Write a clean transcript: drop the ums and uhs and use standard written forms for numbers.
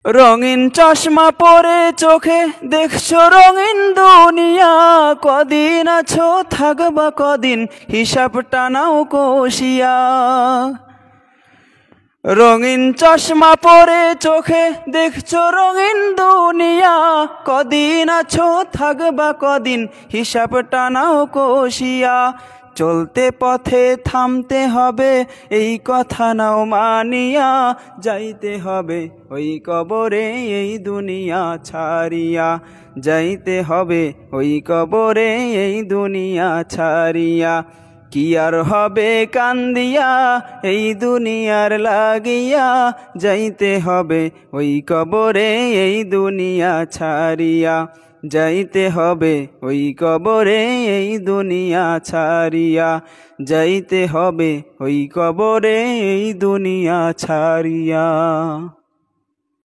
রঙিন চশমা পরে চোখে দেখছো রঙিন দুনিয়া, কদিন আছো থাকবা কদিন হিসাবটা নাও কষিয়া। রঙিন চশমা পরে চোখে দেখছো রঙিন দুনিয়া, কদিন আছো থাকবা কদিন হিসাবটা নাও কষিয়া। চলতে পথে থামতে হবে এই কথা নাও মানিয়া, যাইতে হবে ওই কবরে এই দুনিয়া ছাড়িয়া। যাইতে হবে ওই কবরে এই দুনিয়া ছাড়িয়া। কি আর হবে কান্দিয়া এই দুনিয়ার লাগিয়া, যাইতে হবে ওই কবরে এই দুনিয়া ছাড়িয়া। যাইতে হবে ওই কবরে এই দুনিয়া ছাড়িয়া। যাইতে হবে ওই কবরে এই দুনিয়া ছাড়িয়া।